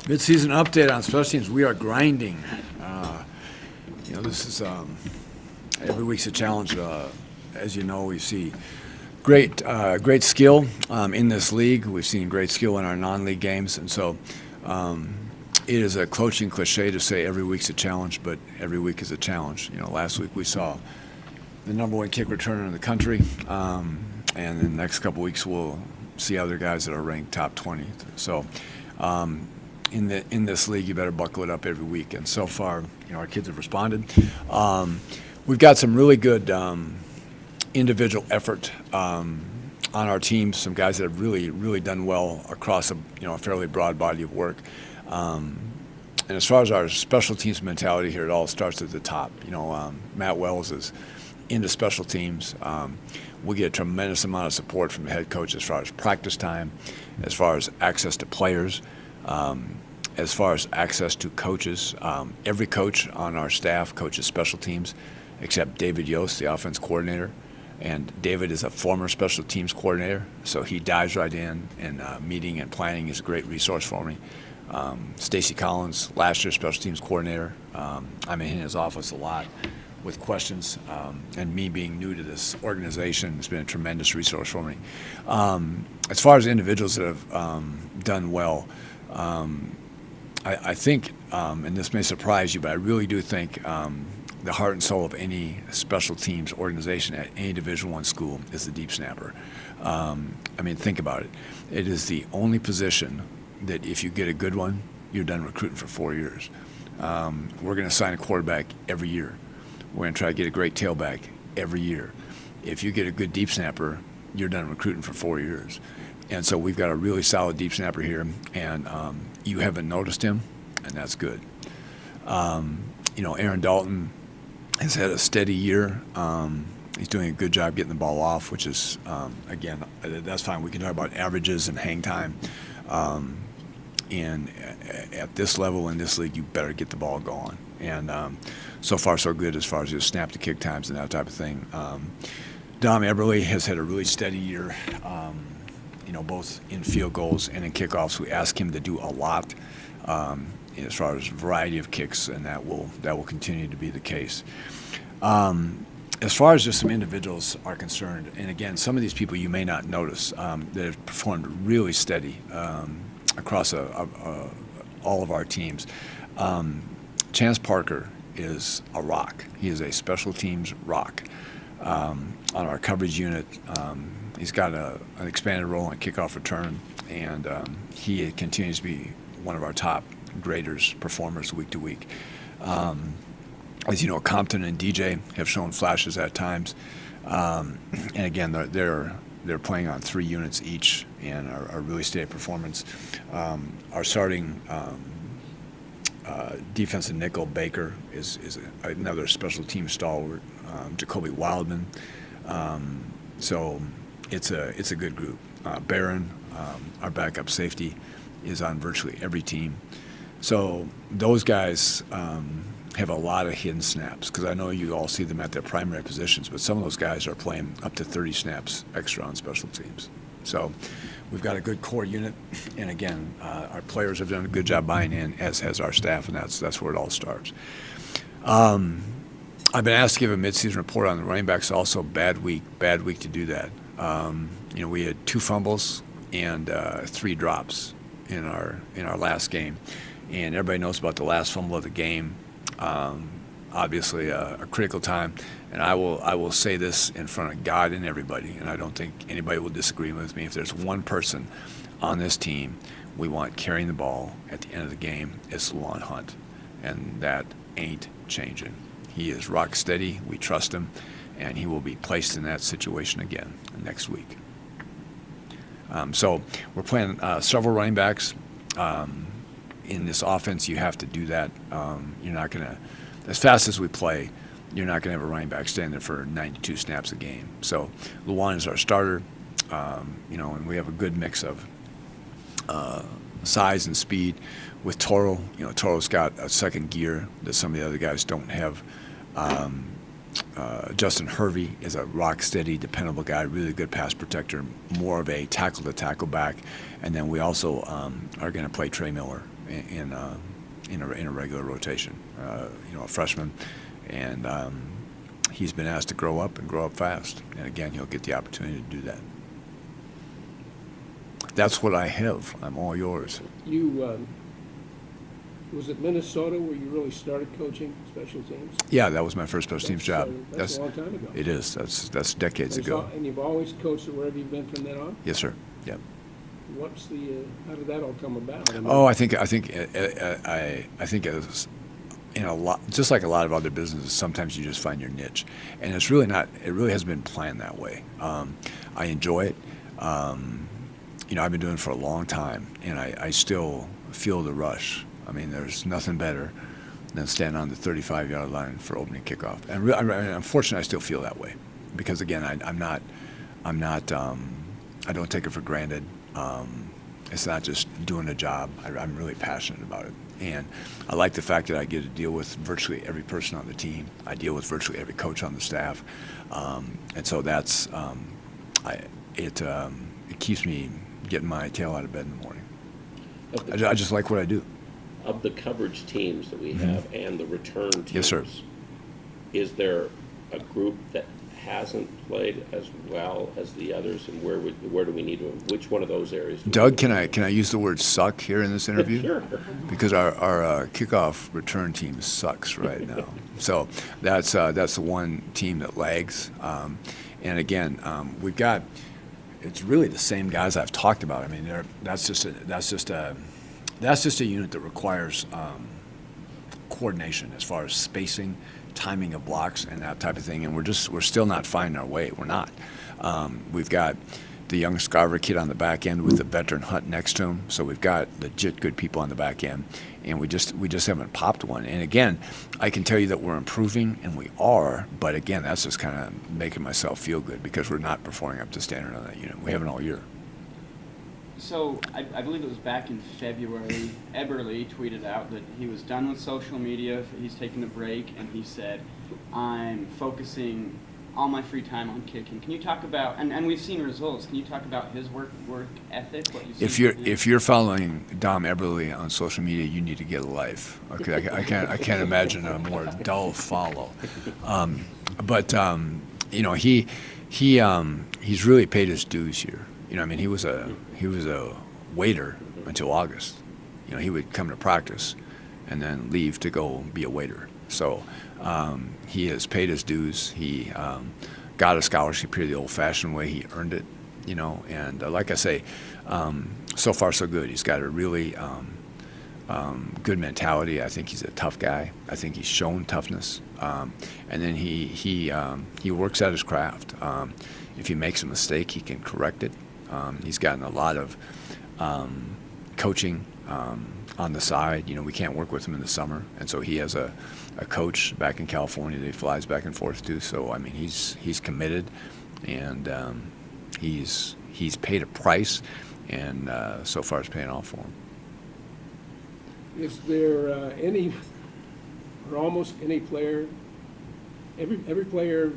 Mid-season update on special teams. We are grinding. This is every week's a challenge. As you know, we see great skill in this league. We've seen great skill in our non-league games, and so it is a coaching cliche to say every week's a challenge, but every week is a challenge. Last week we saw the number one kick returner in the country, and in the next couple weeks we'll see other guys that are ranked top 20. So. In this league, you better buckle it up every week. And so far, our kids have responded. We've got some really good individual effort on our team. Some guys that have really done well across a fairly broad body of work. And as far as our special teams mentality here, it all starts at the top. Matt Wells is into special teams. We get a tremendous amount of support from the head coach as far as practice time, as far as access to players. As far as access to coaches, every coach on our staff coaches special teams except David Yost, the offense coordinator. And David is a former special teams coordinator, so he dives right in, and meeting and planning is a great resource for me. Stacy Collins, last year's special teams coordinator. I'm in his office a lot with questions, and me being new to this organization has been a tremendous resource for me. As far as individuals that have done well, I think, and this may surprise you, but I really do think the heart and soul of any special teams organization at any Division I school is the deep snapper. Think about it. It is the only position that if you get a good one, you're done recruiting for 4 years. We're going to sign a quarterback every year. We're going to try to get a great tailback every year. If you get a good deep snapper, you're done recruiting for 4 years. And so we've got a really solid deep snapper here, and you haven't noticed him, and that's good. Aaron Dalton has had a steady year. He's doing a good job getting the ball off, which is, again, that's fine. We can talk about averages and hang time. And at this level in this league, you better get the ball going. And so far, so good as far as his snap to kick times and that type of thing. Dom Eberle has had a really steady year. Both in field goals and in kickoffs. We ask him to do a lot as far as variety of kicks, and that will continue to be the case. As far as just some individuals are concerned, and again, some of these people you may not notice that have performed really steady across all of our teams. Chance Parker is a rock. He is a special teams rock on our coverage unit. He's got an expanded role in kickoff return, and he continues to be one of our top graders, performers week to week. As you know, Compton and DJ have shown flashes at times, and again, they're playing on 3 units each and are really steady performance. Our starting defensive nickel Baker is another special team stalwart. Jacoby Wildman. So it's a good group. Barron, our backup safety, is on virtually every team. So those guys have a lot of hidden snaps, because I know you all see them at their primary positions, but some of those guys are playing up to 30 snaps extra on special teams. So we've got a good core unit, and again, our players have done a good job buying in, as has our staff, and that's where it all starts. I've been asked to give a midseason report on the running backs. Also, bad week to do that. We had 2 fumbles and 3 drops in our last game, and everybody knows about the last fumble of the game. Obviously, a critical time, and I will say this in front of God and everybody, and I don't think anybody will disagree with me. If there's one person on this team we want carrying the ball at the end of the game, it's Lawan Hunt, and that ain't changing. He is rock steady. We trust him, and he will be placed in that situation again next week. So we're playing several running backs. In this offense, you have to do that. You're not going to, as fast as we play, you're not going to have a running back stand there for 92 snaps a game. So Lawan is our starter, and we have a good mix of size and speed. With Toro, Toro's got a second gear that some of the other guys don't have. Justin Hervey is a rock-steady, dependable guy, really good pass protector, more of a tackle-to-tackle back. And then we also are going to play Trey Miller in a regular rotation, a freshman. And he's been asked to grow up and grow up fast. And again, he'll get the opportunity to do that. That's what I have. I'm all yours. You, was it Minnesota where you really started coaching special teams? Yeah, that was my first special teams job. That's a long time ago. It is. That's decades ago. And you've always coached it wherever you've been from then on? Yes, sir. Yep. What's the, how did that all come about? I think it was in a lot, just like a lot of other businesses, sometimes you just find your niche. And it's really not, it really hasn't been planned that way. I enjoy it. I've been doing it for a long time, and I still feel the rush. I mean, there's nothing better than standing on the 35-yard line for opening kickoff. And unfortunately, I still feel that way because, again, I don't take it for granted. It's not just doing a job. I'm really passionate about it. And I like the fact that I get to deal with virtually every person on the team. I deal with virtually every coach on the staff. And so that's, it keeps me getting my tail out of bed in the morning. I just like what I do. Of the coverage teams that we have and the return teams, yes, sir. Is there a group that hasn't played as well as the others, and where do we need to? Which one of those areas? Doug, can I use the word "suck" here in this interview? Sure. Because our kickoff return team sucks right now. So that's the one team that lags. And again, we've got. It's really the same guys I've talked about. I mean, that's just a unit that requires coordination as far as spacing, timing of blocks, and that type of thing. And we're still not finding our way. We're not. We've got the young Scarver kid on the back end with the veteran Hunt next to him. So we've got legit good people on the back end, and we just haven't popped one. And again, I can tell you that we're improving, and we are. But again, that's just kind of making myself feel good because we're not performing up to standard on that unit. We haven't all year. So I believe it was back in February, Eberle tweeted out that he was done with social media, he's taking a break, and he said, I'm focusing all my free time on kicking. Can you talk about, and we've seen results, can you talk about his work ethic, what you've seen? If you're following Dom Eberle on social media, you need to get a life. Okay, I can't imagine a more dull follow. He's really paid his dues here. I mean, he was a waiter until August. He would come to practice and then leave to go be a waiter. So he has paid his dues. He got a scholarship here the old-fashioned way. He earned it, And like I say, so far so good. He's got a really good mentality. I think he's a tough guy. I think he's shown toughness. And then he works at his craft. If he makes a mistake, he can correct it. He's gotten a lot of coaching on the side. We can't work with him in the summer, and so he has a coach back in California that he flies back and forth to. So I mean, he's committed, and he's paid a price, and so far it's paying off for him. Is there any, or almost any player, every player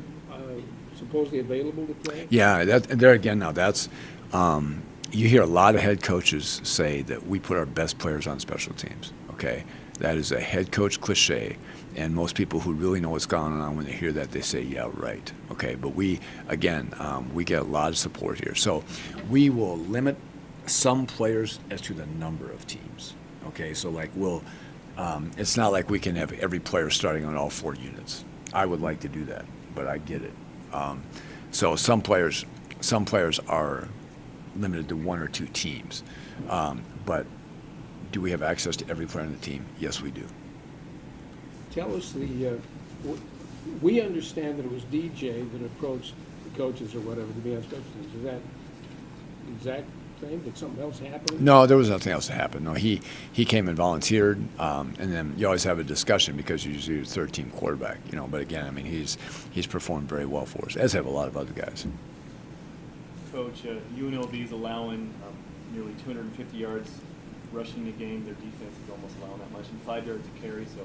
supposedly available to play? Yeah, there again now that's. You hear a lot of head coaches say that we put our best players on special teams. Okay, that is a head coach cliche, and most people who really know what's going on when they hear that, they say, "Yeah, right." Okay, but we get a lot of support here, so we will limit some players as to the number of teams. Okay, so like it's not like we can have every player starting on all 4 units. I would like to do that, but I get it. So some players are limited to 1 or 2 teams. But do we have access to every player on the team? Yes, we do. Tell us we understand that it was DJ that approached the coaches or whatever to be on special teams. Is that the exact thing? Did something else happen? No, there was nothing else that happened. No, he came and volunteered, and then you always have a discussion because you're usually a third-team quarterback, But again, I mean, he's performed very well for us, as have a lot of other guys. Coach, UNLV is allowing nearly 250 yards rushing the game. Their defense is almost allowing that much, and 5 yards to carry. So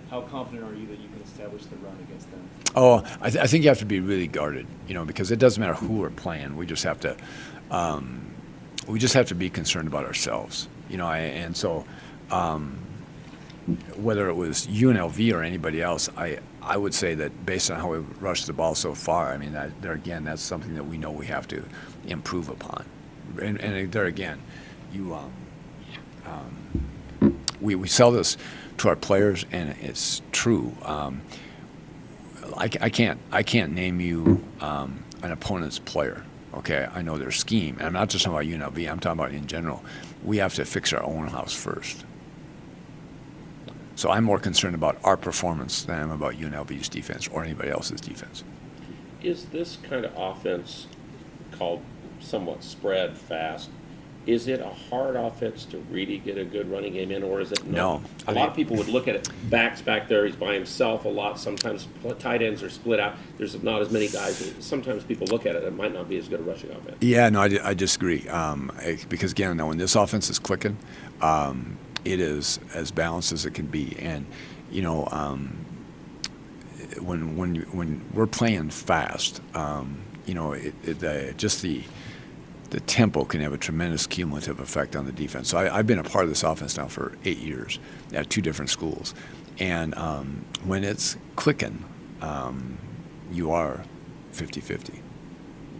how confident are you that you can establish the run against them? Oh, I think you have to be really guarded, because it doesn't matter who we're playing. We just have to be concerned about ourselves, and so whether it was UNLV or anybody else, I would say that based on how we rushed the ball so far, I mean, that's something that we know we have to improve upon. And there again, we sell this to our players, and it's true. I can't name you an opponent's player. Okay, I know their scheme, and I'm not just talking about UNLV. I'm talking about in general. We have to fix our own house first. So I'm more concerned about our performance than I'm about UNLV's defense or anybody else's defense. Is this kind of offense called somewhat spread fast? Is it a hard offense to really get a good running game in, or is it not? No. A lot of people would look at it. Back's back there. He's by himself a lot. Sometimes tight ends are split out. There's not as many guys. Sometimes people look at it. It might not be as good a rushing offense. Yeah, no, I disagree. Because again, when this offense is clicking, it is as balanced as it can be. And when we're playing fast, just the tempo can have a tremendous cumulative effect on the defense. So I've been a part of this offense now for 8 years at 2 different schools. And when it's clicking, you are 50-50.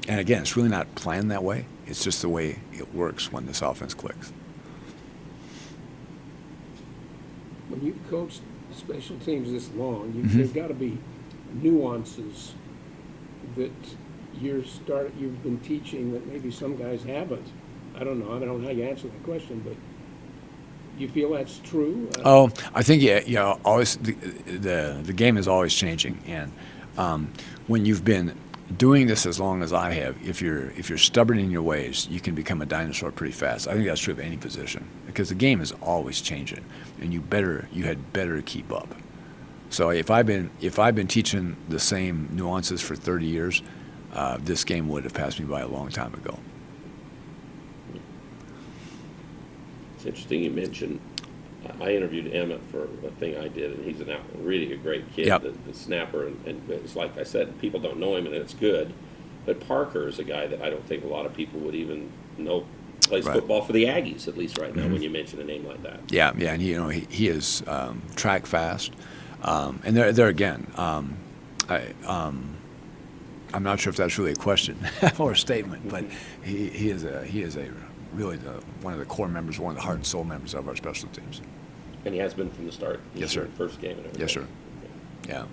And again, it's really not planned that way. It's just the way it works when this offense clicks. When you've coached special teams this long, there's got to be nuances that you've been teaching that maybe some guys haven't. I don't know how you answer that question, but you feel that's true? I think always the game is always changing, and when you've been doing this as long as I have, if you're stubborn in your ways, you can become a dinosaur pretty fast. I think that's true of any position because the game is always changing, and you had better keep up. So if I've been teaching the same nuances for 30 years, this game would have passed me by a long time ago. It's interesting you mentioned. I interviewed Emmett for a thing I did, and he's really a great kid, Yep. the snapper. And it's like I said, people don't know him, and it's good. But Parker is a guy that I don't think a lot of people would even know plays Right. football for the Aggies, at least right now, when you mention a name like that. Yeah, and he is track fast, and there again, I'm not sure if that's really a question or a statement, but he is really one of the core members, one of the heart and soul members of our special teams. And he has been from the start. Yes, sir. First game and everything. Yes, sir. Yeah.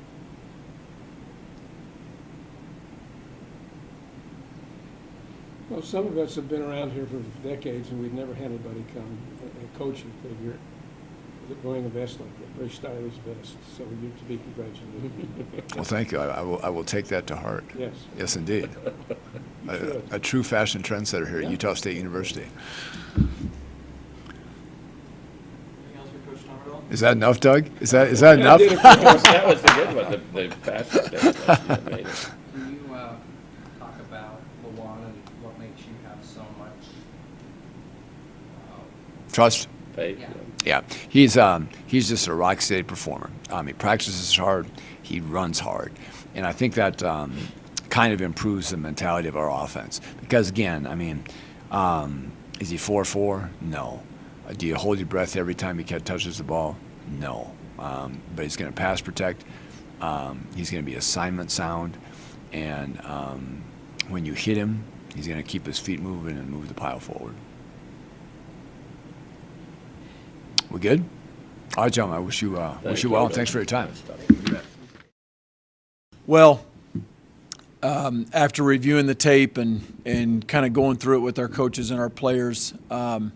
Well, some of us have been around here for decades, and we've never had anybody come, a coaching figure, wearing a vest like that, very stylish vest. So you're to be congratulated. Well, thank you. I will take that to heart. Yes. Yes, indeed. should. A true fashion trendsetter here at Utah State University. Anything else for Coach Tomerville? Is that enough, Doug? Is that enough? That was the good one, the fashion statement. You made it. Can you talk about Lawan and what makes you have so much? Trust. Faith, Yeah. Yeah, he's just a rock steady performer. He practices hard, he runs hard, and I think that kind of improves the mentality of our offense. Because again, is he 4-4? No. Do you hold your breath every time he touches the ball? No. But he's going to pass protect. He's going to be assignment sound, and when you hit him, he's going to keep his feet moving and move the pile forward. We good? All right, gentlemen. I wish you well, and thanks for your time. Well, after reviewing the tape and kind of going through it with our coaches and our players, that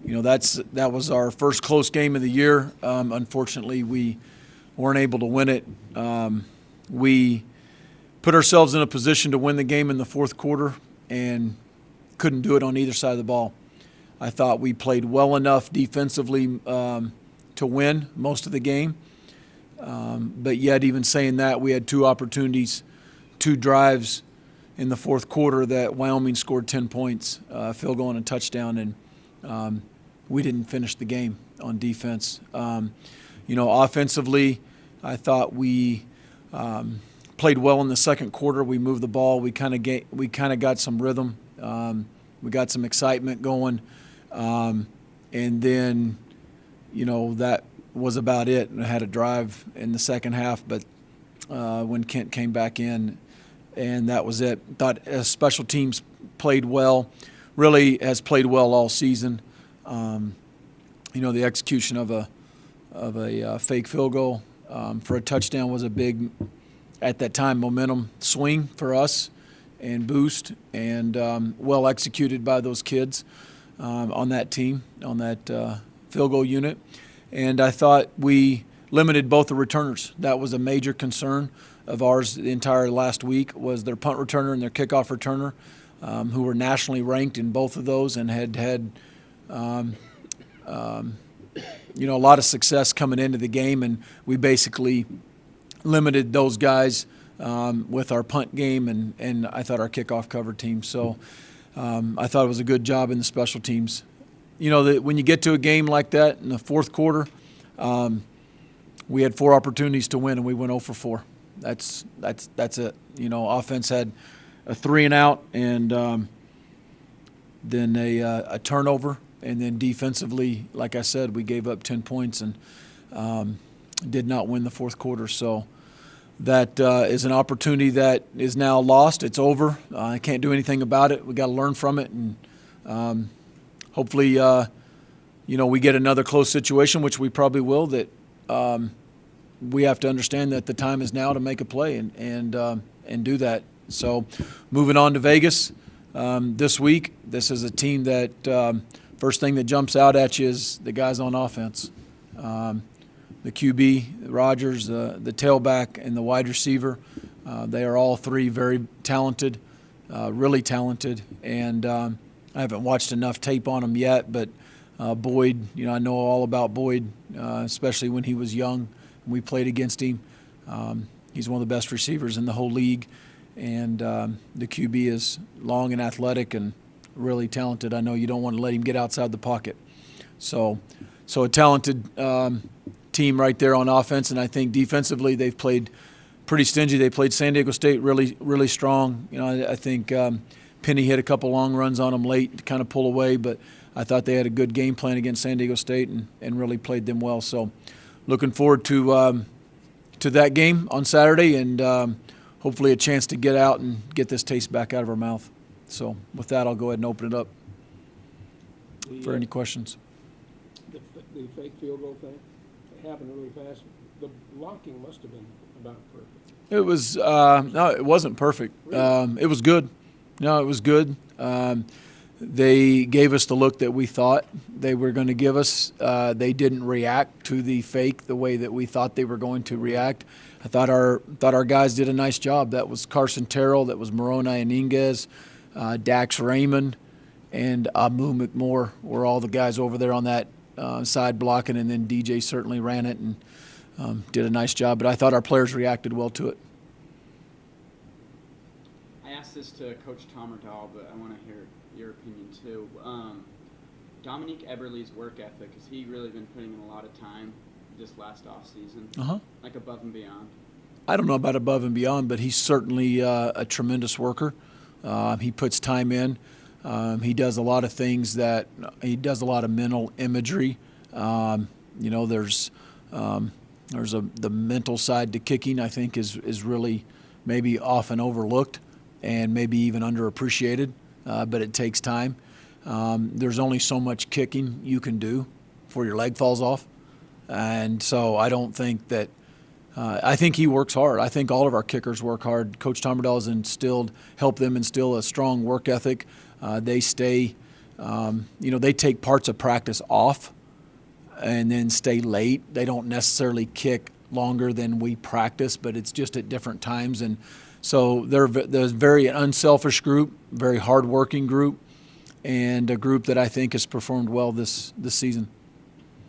was our first close game of the year. Unfortunately, we weren't able to win it. We put ourselves in a position to win the game in the fourth quarter and couldn't do it on either side of the ball. I thought we played well enough defensively to win most of the game. But yet, even saying that, we had 2 opportunities, 2 drives in the fourth quarter that Wyoming scored 10 points, field goal and a touchdown. And we didn't finish the game on defense. Offensively, I thought we played well in the second quarter. We moved the ball. We kind of got some rhythm. We got some excitement going, and then, that was about it. I had a drive in the second half, but when Kent came back in, and that was it. Thought special teams played well. Really has played well all season. The execution of a fake field goal for a touchdown was a big, at that time, momentum swing for us and boost, and well executed by those kids on that team, on that field goal unit. And I thought we limited both the returners. That was a major concern of ours the entire last week, was their punt returner and their kickoff returner, who were nationally ranked in both of those and had a lot of success coming into the game, and we basically limited those guys with our punt game and I thought our kickoff cover team. So I thought it was a good job in the special teams. When you get to a game like that in the fourth quarter, we had 4 opportunities to win and we went 0 for 4. That's it. Offense had a 3 and out, and then a turnover, and then defensively, like I said, we gave up 10 points and did not win the fourth quarter. So that is an opportunity that is now lost. It's over. I can't do anything about it. We got to learn from it, and hopefully, we get another close situation, which we probably will. That we have to understand that the time is now to make a play and do that. So, moving on to Vegas this week. This is a team that first thing that jumps out at you is the guys on offense. The QB, Rodgers, the tailback, and the wide receiver. They are all 3 very talented, really talented. And I haven't watched enough tape on them yet, but Boyd, I know all about Boyd, especially when he was young. We played against him. He's one of the best receivers in the whole league. And the QB is long and athletic and really talented. I know you don't want to let him get outside the pocket. So a talented team right there on offense, and I think defensively they've played pretty stingy. They played San Diego State really, really strong. I think Penny hit a couple long runs on them late to kind of pull away, but I thought they had a good game plan against San Diego State and really played them well. So looking forward to that game on Saturday, and hopefully a chance to get out and get this taste back out of our mouth. So with that, I'll go ahead and open it up for any questions. The fake field goal thing, it happened really fast. The blocking must have been about perfect. It was no, it wasn't perfect. Really? It was good. No, it was good. They gave us the look that we thought they were going to give us. They didn't react to the fake the way that we thought they were going to react. I thought our guys did a nice job. That was Carson Terrell, that was Moroni Iniguez, Dax Raymond, and Amu McMore were all the guys over there on that side blocking, and then DJ certainly ran it and did a nice job. But I thought our players reacted well to it. I asked this to Coach Tom Riddall, but I want to hear your opinion too. Dominique Eberle's work ethic, has he really been putting in a lot of time this last offseason? Like above and beyond? I don't know about above and beyond, but he's certainly a tremendous worker. He puts time in. He does a lot of things he does a lot of mental imagery. There's the mental side to kicking, I think, is really maybe often overlooked and maybe even underappreciated, but it takes time. There's only so much kicking you can do before your leg falls off. And so I don't think that I think he works hard. I think all of our kickers work hard. Coach Tom Riddell has helped them instill a strong work ethic. They stay, they take parts of practice off and then stay late. They don't necessarily kick longer than we practice, but it's just at different times. And so there's a very unselfish group, very hardworking group, and a group that I think has performed well this season.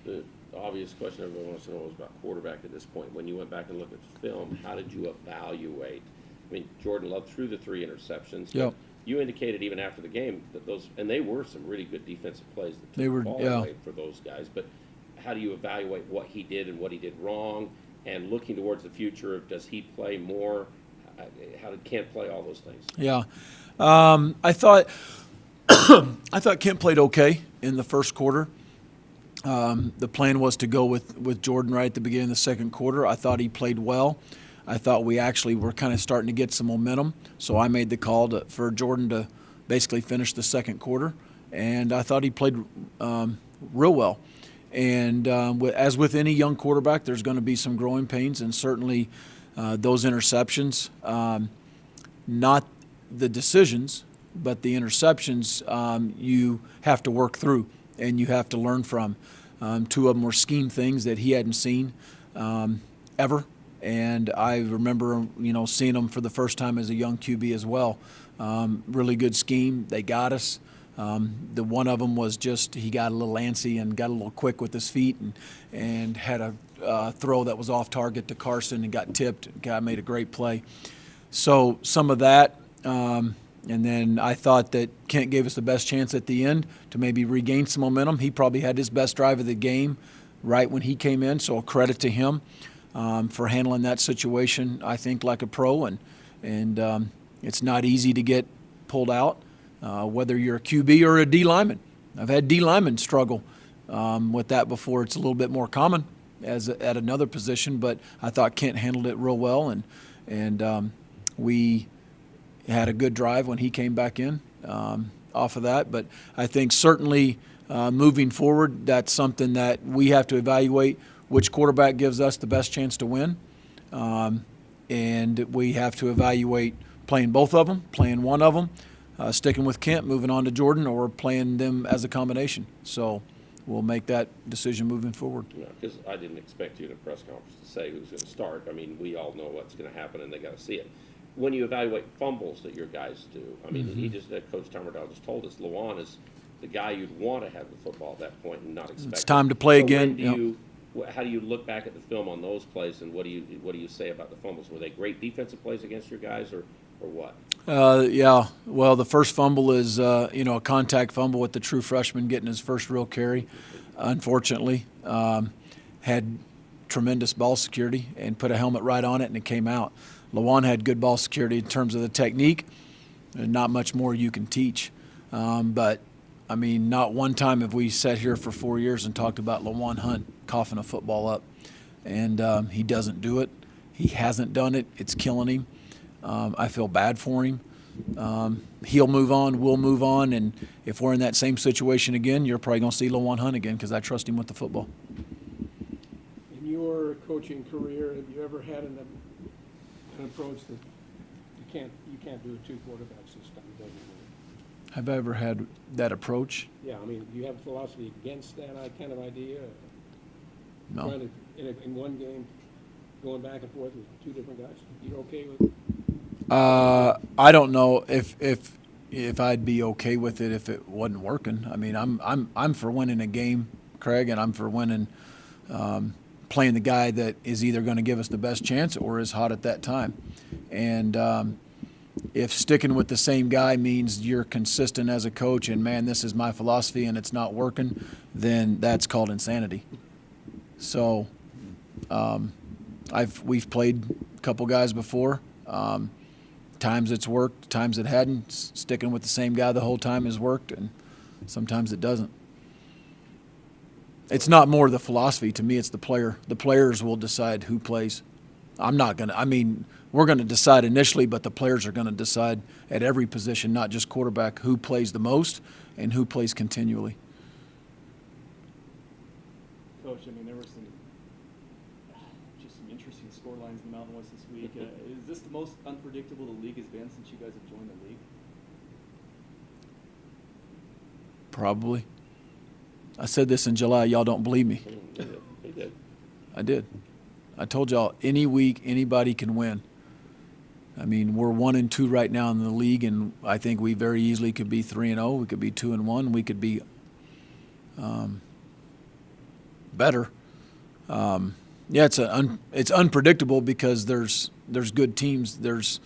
The obvious question everyone wants to know is about quarterback at this point. When you went back and looked at the film, how did you evaluate? I mean, Jordan Love threw the 3 interceptions. Yep. you indicated even after the game that and they were some really good defensive plays that took They were, the ball yeah. away for those guys. But how do you evaluate what he did and what he did wrong? And looking towards the future, does he play more? How did Kent play? All those things. Yeah. I thought Kent played okay in the first quarter. The plan was to go with Jordan right at the beginning of the second quarter. I thought he played well. I thought we actually were kind of starting to get some momentum, so I made the call for Jordan to basically finish the second quarter, and I thought he played real well. And as with any young quarterback, there's going to be some growing pains, and certainly those interceptions, not the decisions, but the interceptions you have to work through and you have to learn from. Two of them were scheme things that he hadn't seen ever. And I remember, seeing them for the first time as a young QB as well. Really good scheme. They got us. The one of them was just he got a little antsy and got a little quick with his feet and had a throw that was off target to Carson and got tipped. Guy made a great play. So some of that. And then I thought that Kent gave us the best chance at the end to maybe regain some momentum. He probably had his best drive of the game right when he came in, so credit to him for handling that situation, I think, like a pro. And it's not easy to get pulled out, whether you're a QB or a D lineman. I've had D linemen struggle with that before. It's a little bit more common at another position, but I thought Kent handled it real well, and we had a good drive when he came back in off of that. But I think certainly moving forward, that's something that we have to evaluate which quarterback gives us the best chance to win. And we have to evaluate playing both of them, playing one of them, sticking with Kent, moving on to Jordan, or playing them as a combination. So we'll make that decision moving forward. Because I didn't expect you in a press conference to say who's going to start. I mean, we all know what's going to happen, and they got to see it. When you evaluate fumbles that your guys do, I mean, Coach Tommerdahl just told us, Lawan is the guy you'd want to have the football at that point and not expect. It's time to play So again. how do you look back at the film on those plays, and what do you say about the fumbles? Were they great defensive plays against your guys, or what? Yeah. Well, the first fumble is a contact fumble with the true freshman getting his first real carry. Unfortunately, had tremendous ball security and put a helmet right on it, and it came out. Lawan had good ball security in terms of the technique, and not much more you can teach. But, I mean, not one time have we sat here for 4 years and talked about Lawan Hunt coughing a football up. And he doesn't do it. He hasn't done it. It's killing him. I feel bad for him. He'll move on. We'll move on. And if we're in that same situation again, you're probably going to see Lawan Hunt again because I trust him with the football. In your coaching career, have you ever had an approach that you can't do a two-quarterback system? It doesn't work? Have I ever had that approach? Yeah, I mean, do you have a philosophy against that kind of idea? No. Trying to, in one game, going back and forth with two different guys? You're okay with it? I don't know if I'd be okay with it if it wasn't working. I mean, I'm for winning a game, Craig, and I'm for winning, playing the guy that is either going to give us the best chance or is hot at that time. And if sticking with the same guy means you're consistent as a coach and, man, this is my philosophy and it's not working, then that's called insanity. So we've played a couple guys before. Times it's worked, times it hadn't. Sticking with the same guy the whole time has worked, and sometimes it doesn't. It's not more the philosophy. To me, it's the player. The players will decide who plays. We're going to decide initially, but the players are going to decide at every position, not just quarterback, who plays the most and who plays continually. Coach, I mean, there were some interesting score lines in the Mountain West this week. Is this the most unpredictable the league has been since you guys have joined the league? Probably. I said this in July. Y'all don't believe me. They did. I did. I told y'all any week anybody can win. I mean, we're 1-2 right now in the league, and I think we very easily could be 3-0. We could be 2-1. We could be better. Yeah, it's unpredictable because there's good teams. There's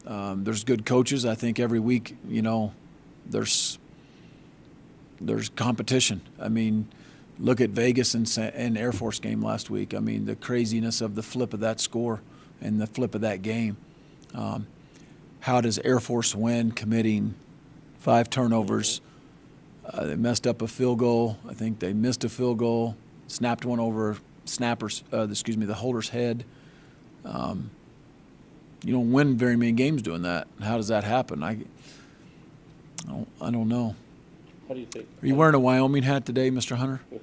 There's good coaches. I think every week, there's competition. I mean, look at Vegas and Air Force game last week. I mean, the craziness of the flip of that score and the flip of that game. How does Air Force win committing 5 turnovers? They messed up a field goal. I think they missed a field goal, snapped one over the holder's head. You don't win very many games doing that. How does that happen? I don't know. How do you think? Are you wearing a Wyoming hat today, Mr. Hunter? I was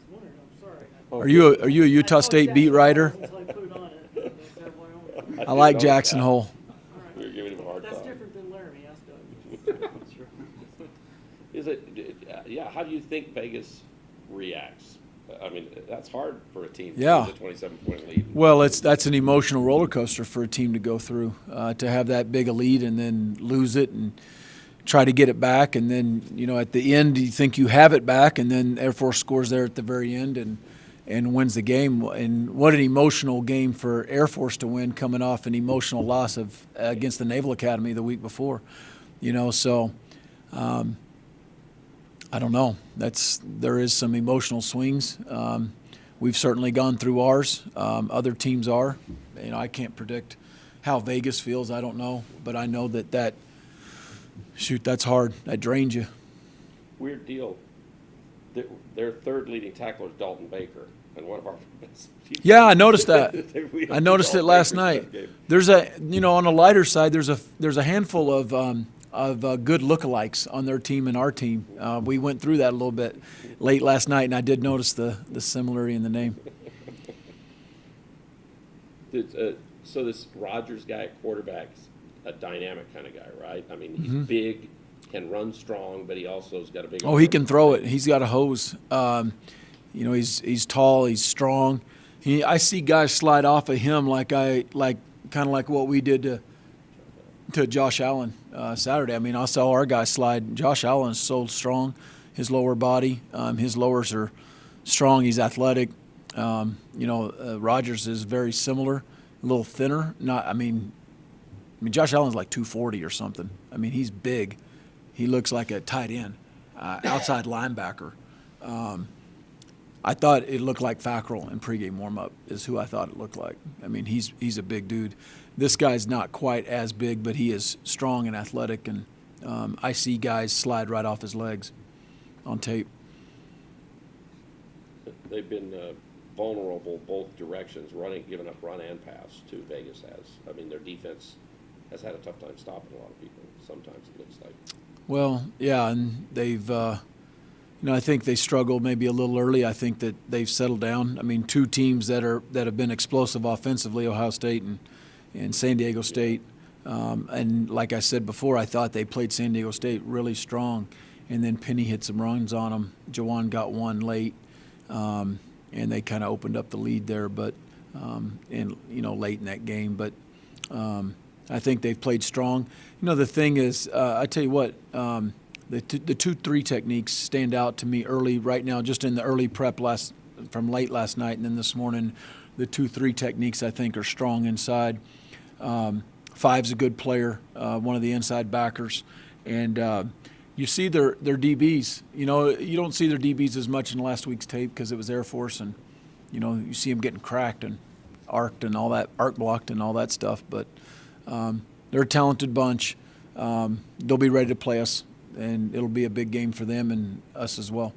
wondering, I'm sorry. Oh, Are you a Utah State beat writer? So I put it on it. That's Wyoming. I like Jackson Hole. All right. You're giving him a hard That's time. different than Laramie, ask Doug. Is it, yeah, how do you think Vegas reacts? I mean, that's hard for a team to Yeah. lose a 27-point lead. Well, that's an emotional roller coaster for a team to go through, to have that big a lead and then lose it and try to get it back, and then at the end you think you have it back, and then Air Force scores there at the very end and wins the game. And what an emotional game for Air Force to win, coming off an emotional loss against the Naval Academy the week before. So I don't know. There is some emotional swings. We've certainly gone through ours. Other teams are. I can't predict how Vegas feels. I don't know, but I know that that's hard. That drains you. Weird deal. Their third leading tackler is Dalton Baker, and one of our best. Yeah, I noticed that. We I noticed it Dalton last Baker's night. game. There's on the lighter side, there's a handful of good lookalikes on their team and our team. We went through that a little bit late last night, and I did notice the similarity in the name. So this Rodgers guy at quarterback's a dynamic kind of guy, right? I mean, he's Mm-hmm. big, can run strong, but he also's got a big. Oh, he arm. can throw it. He's got a hose. He's tall. He's strong. I see guys slide off of him kind of like what we did to Josh Allen Saturday. I mean, I saw our guy slide. Josh Allen is so strong. His lower body, his lowers are strong. He's athletic. Rodgers is very similar, a little thinner. I mean, Josh Allen's like 240 or something. I mean, he's big. He looks like a tight end, outside linebacker. I thought it looked like Fackrell in pregame warm-up is who I thought it looked like. I mean, he's a big dude. This guy's not quite as big, but he is strong and athletic, and I see guys slide right off his legs on tape. They've been vulnerable both directions, giving up run and pass too. Vegas has. I mean, their defense has had a tough time stopping a lot of people. Sometimes it looks like. Well, yeah, and they've, I think they struggled maybe a little early. I think that they've settled down. I mean, 2 teams that have been explosive offensively, Ohio State and San Diego State. And like I said before, I thought they played San Diego State really strong, and then Penny hit some runs on them. Jawan got one late, and they kind of opened up the lead there, but late in that game. But I think they've played strong. The thing is, I tell you what, the 2-3 techniques stand out to me early right now, just in the early prep from late last night and then this morning. The 2-3 techniques I think are strong inside. 5's a good player, one of the inside backers, and you see their DBs. You don't see their DBs as much in last week's tape because it was Air Force, and you see them getting cracked and arced and all that, arc blocked and all that stuff. But they're a talented bunch. They'll be ready to play us, and it'll be a big game for them and us as well.